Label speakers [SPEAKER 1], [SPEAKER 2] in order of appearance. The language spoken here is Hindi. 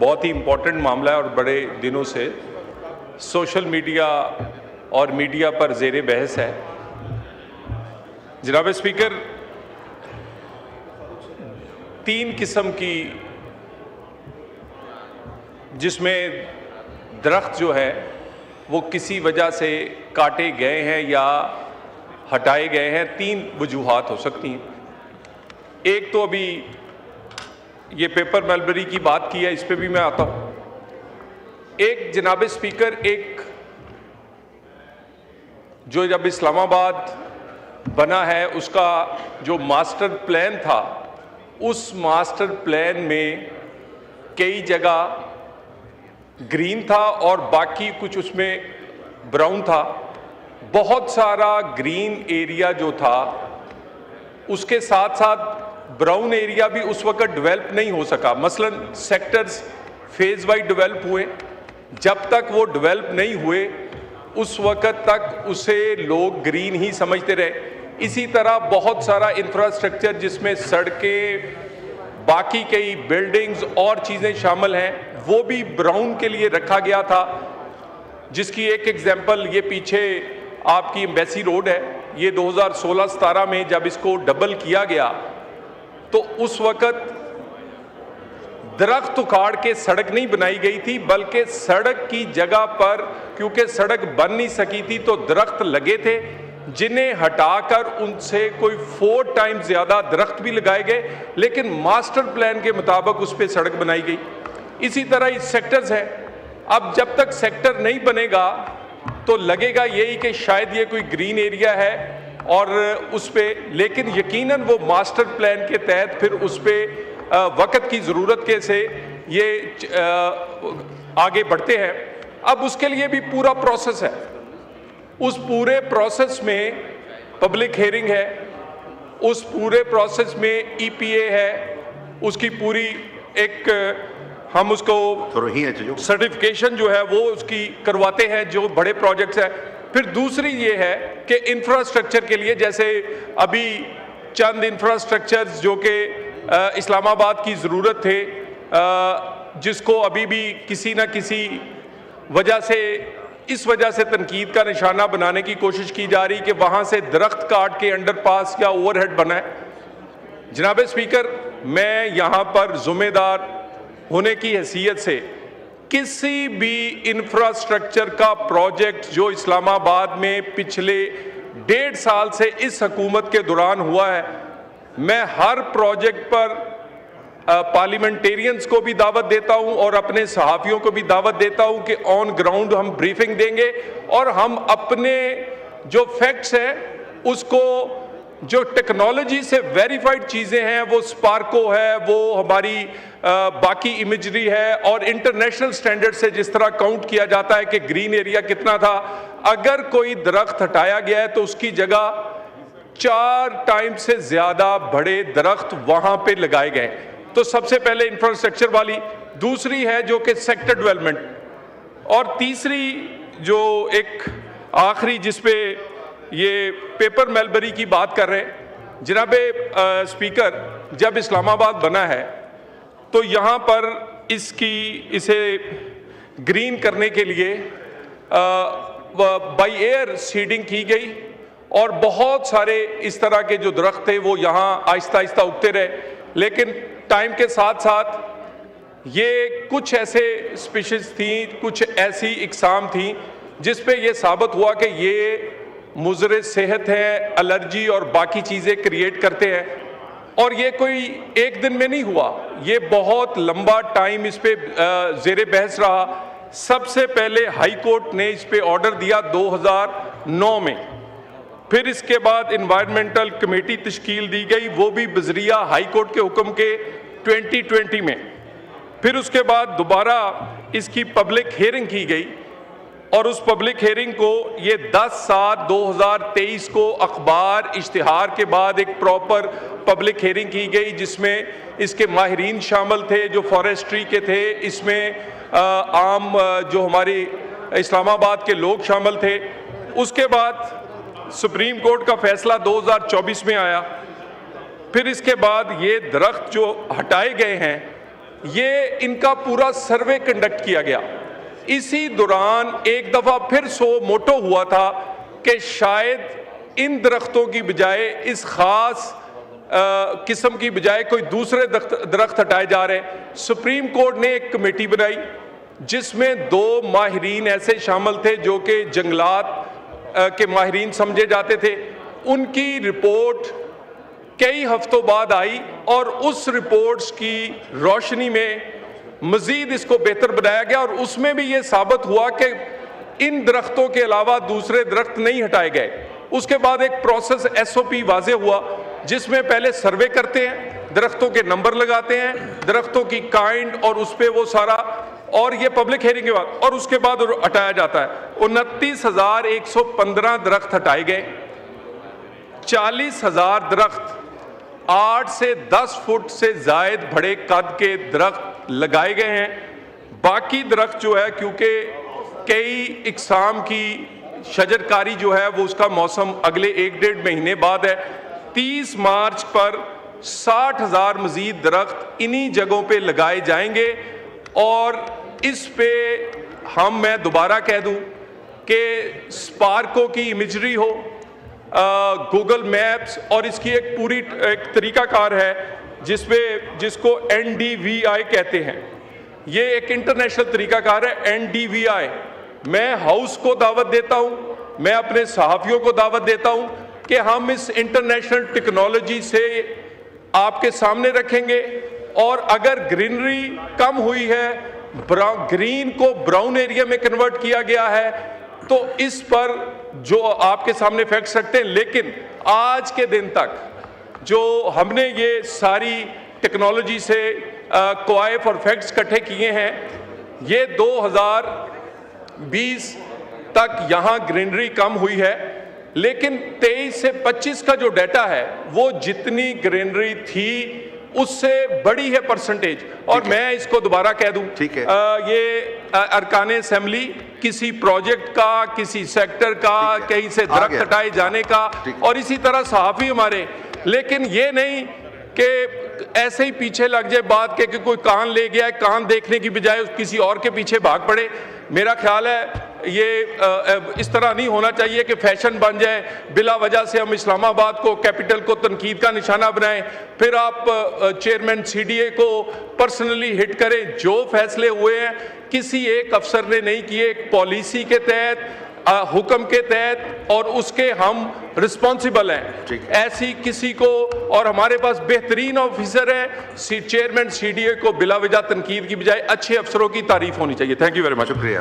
[SPEAKER 1] बहुत ही इम्पोर्टेंट मामला है और बड़े दिनों से सोशल मीडिया और मीडिया पर ज़ेरे बहस है। जनाब स्पीकर, 3 किस्म की जिसमें दरख्त जो है वो किसी वजह से काटे गए हैं या हटाए गए हैं, 3 वजूहात हो सकती हैं। एक तो अभी ये पेपर मलबरी की बात की है, इस पे भी मैं आता हूँ। एक जनाब स्पीकर, एक जो जब इस्लामाबाद बना है उसका जो मास्टर प्लान था, उस मास्टर प्लान में कई जगह ग्रीन था और बाकी कुछ उसमें ब्राउन था। बहुत सारा ग्रीन एरिया जो था उसके साथ साथ ब्राउन एरिया भी उस वक्त डेवलप नहीं हो सका। मसलन सेक्टर्स फेज वाइज डेवलप हुए, जब तक वो डेवलप नहीं हुए उस वक्त तक उसे लोग ग्रीन ही समझते रहे। इसी तरह बहुत सारा इंफ्रास्ट्रक्चर जिसमें सड़कें, बाकी कई बिल्डिंग्स और चीज़ें शामिल हैं, वो भी ब्राउन के लिए रखा गया था। जिसकी एक एग्जांपल ये पीछे आपकी एम्बेसी रोड है। ये 2016-17 में जब इसको डबल किया गया तो उस वक्त दरख्त उखाड़ के सड़क नहीं बनाई गई थी, बल्कि सड़क की जगह पर क्योंकि सड़क बन नहीं सकी थी तो दरख्त लगे थे, जिन्हें हटाकर उनसे कोई 4 टाइम्स ज़्यादा दरख्त भी लगाए गए, लेकिन मास्टर प्लान के मुताबिक उस पर सड़क बनाई गई। इसी तरह इस सेक्टर्स है। अब जब तक सेक्टर नहीं बनेगा तो लगेगा यही कि शायद ये कोई ग्रीन एरिया है और उस पे, लेकिन यकीनन वो मास्टर प्लान के तहत फिर उस पे वक्त की ज़रूरत के से ये आगे बढ़ते हैं। अब उसके लिए भी पूरा प्रोसेस है। उस पूरे प्रोसेस में पब्लिक हियरिंग है, उस पूरे प्रोसेस में EPA है, उसकी पूरी एक हम उसको सर्टिफिकेशन जो है वो उसकी करवाते हैं जो बड़े प्रोजेक्ट्स हैं। फिर दूसरी ये है कि इंफ्रास्ट्रक्चर के लिए, जैसे अभी चंद इंफ्रास्ट्रक्चर्स जो कि इस्लामाबाद की ज़रूरत थे, जिसको अभी भी किसी न किसी वजह से, इस वजह से तनकीद का निशाना बनाने की कोशिश की जा रही कि वहाँ से दरख्त काट के अंडरपास या ओवरहेड बना है। जनाब स्पीकर, मैं यहाँ पर ज़िम्मेदार होने की हैसियत से किसी भी इंफ्रास्ट्रक्चर का प्रोजेक्ट जो इस्लामाबाद में पिछले 1.5 साल से इस हुकूमत के दौरान हुआ है, मैं हर प्रोजेक्ट पर पार्लियामेंटेरियंस को भी दावत देता हूं और अपने सहाफ़ियों को भी दावत देता हूं कि ऑन ग्राउंड हम ब्रीफिंग देंगे और हम अपने जो फैक्ट्स हैं उसको, जो टेक्नोलॉजी से वेरीफाइड चीज़ें हैं, वो स्पार्को है, वो हमारी बाकी इमेजरी है और इंटरनेशनल स्टैंडर्ड से जिस तरह काउंट किया जाता है कि ग्रीन एरिया कितना था, अगर कोई दरख्त हटाया गया है तो उसकी जगह 4 टाइम से ज़्यादा बड़े दरख्त वहाँ पे लगाए गए। तो सबसे पहले इंफ्रास्ट्रक्चर वाली, दूसरी है जो कि सेक्टर डेवलपमेंट, और तीसरी जो एक आखिरी जिस पे ये पेपर मलबरी की बात कर रहे हैं। जनाब स्पीकर, जब इस्लामाबाद बना है तो यहाँ पर इसे ग्रीन करने के लिए बाई एयर सीडिंग की गई और बहुत सारे इस तरह के जो दरख्त थे वो यहाँ आहिस्ता आहिस्ता उगते रहे। लेकिन टाइम के साथ साथ ये कुछ ऐसे स्पीशीज़ थी, कुछ ऐसी इकसाम थी जिस पे ये साबित हुआ कि ये मुज़र सेहत है, एलर्जी और बाकी चीज़ें क्रिएट करते हैं। और ये कोई एक दिन में नहीं हुआ, ये बहुत लंबा टाइम इस पे ज़ेरे बहस रहा। सबसे पहले हाई कोर्ट ने इस पे ऑर्डर दिया 2009 में, फिर इसके बाद इन्वायरमेंटल कमेटी तश्कील दी गई, वो भी बजरिया हाई कोर्ट के हुक्म के 2020 में। फिर उसके बाद दोबारा इसकी पब्लिक हियरिंग की गई और उस पब्लिक हियरिंग को ये 10/7/2023 को अखबार इश्तिहार के बाद एक प्रॉपर पब्लिक हियरिंग की गई, जिसमें इसके माहिरीन शामिल थे जो फॉरेस्ट्री के थे, इसमें आम जो हमारे इस्लामाबाद के लोग शामिल थे। उसके बाद सुप्रीम कोर्ट का फैसला 2024 में आया। फिर इसके बाद ये दरख्त जो हटाए गए हैं ये इनका पूरा सर्वे कंडक्ट किया गया। इसी दौरान एक दफ़ा फिर सो मोटो हुआ था कि शायद इन दरख्तों की बजाय, इस ख़ास किस्म की बजाय कोई दूसरे दरख्त हटाए जा रहे हैं। सुप्रीम कोर्ट ने एक कमेटी बनाई जिसमें 2 माहिरीन ऐसे शामिल थे जो कि जंगलात के माहिरीन समझे जाते थे। उनकी रिपोर्ट कई हफ्तों बाद आई और उस रिपोर्ट्स की रोशनी में मजीद इसको बेहतर बनाया गया और उसमें भी ये साबित हुआ कि इन दरख्तों के अलावा दूसरे दरख्त नहीं हटाए गए। उसके बाद एक प्रोसेस SOP वाजे हुआ जिसमें पहले सर्वे करते हैं, दरख्तों के नंबर लगाते हैं, दरख्तों की काइंड और उस पर वो सारा, और ये पब्लिक हेयरिंग के बाद, और उसके बाद हटाया जाता है। 29,115 दरख्त हटाए गए। 40,000 दरख्त 8 से 10 फुट से जायद बड़े कद के दरख्त लगाए गए हैं। बाकी दरख्त जो है, क्योंकि कई इकसाम की शजरकारी जो है वो उसका मौसम अगले 1-1.5 महीने बाद है। 30 मार्च पर 60,000 मजीद दरख्त इन्हीं जगहों पे लगाए जाएंगे। और इस पे मैं दोबारा कह दूं कि स्पार्को की इमेजरी हो, गूगल मैप्स, और इसकी एक पूरी एक तरीकाकार है जिसको NDVI कहते हैं। ये एक इंटरनेशनल तरीकाकार है NDVI। मैं हाउस को दावत देता हूं, मैं अपने सहाफ़ियों को दावत देता हूं कि हम इस इंटरनेशनल टेक्नोलॉजी से आपके सामने रखेंगे। और अगर ग्रीनरी कम हुई है, ग्रीन को ब्राउन एरिया में कन्वर्ट किया गया है, तो इस पर जो आपके सामने फैक्ट्स रखते हैं। लेकिन आज के दिन तक जो हमने ये सारी टेक्नोलॉजी से क्वाइफ और फैक्ट्स इकट्ठे किए हैं, ये 2020 तक यहाँ ग्रीनरी कम हुई है। लेकिन 23 से 25 का जो डाटा है वो जितनी ग्रीनरी थी उससे बड़ी है परसेंटेज। और मैं इसको दोबारा कह दूं, ये अरकान असेंबली किसी प्रोजेक्ट का, किसी सेक्टर का, कहीं से दरख्त हटाए जाने का, और इसी तरह सहाफ़ी हमारे, लेकिन ये नहीं कि ऐसे ही पीछे लग जाए बात के कि कोई कान ले गया है, कान देखने की बजाय किसी और के पीछे भाग पड़े। मेरा ख्याल है ये इस तरह नहीं होना चाहिए कि फैशन बन जाए, बिला वजह से हम इस्लामाबाद को, कैपिटल को तनकीद का निशाना बनाएं, फिर आप चेयरमैन CDA को पर्सनली हिट करें। जो फैसले हुए हैं किसी एक अफसर ने नहीं किए, एक पॉलिसी के तहत, हुक्म के तहत, और उसके हम रिस्पॉन्सिबल हैं। ऐसी किसी को, और हमारे पास बेहतरीन ऑफिसर है, चेयरमैन CDA को बिला वजह तनकीद की बजाय अच्छे अफसरों की तारीफ होनी चाहिए। Thank you very much.
[SPEAKER 2] शुक्रिया।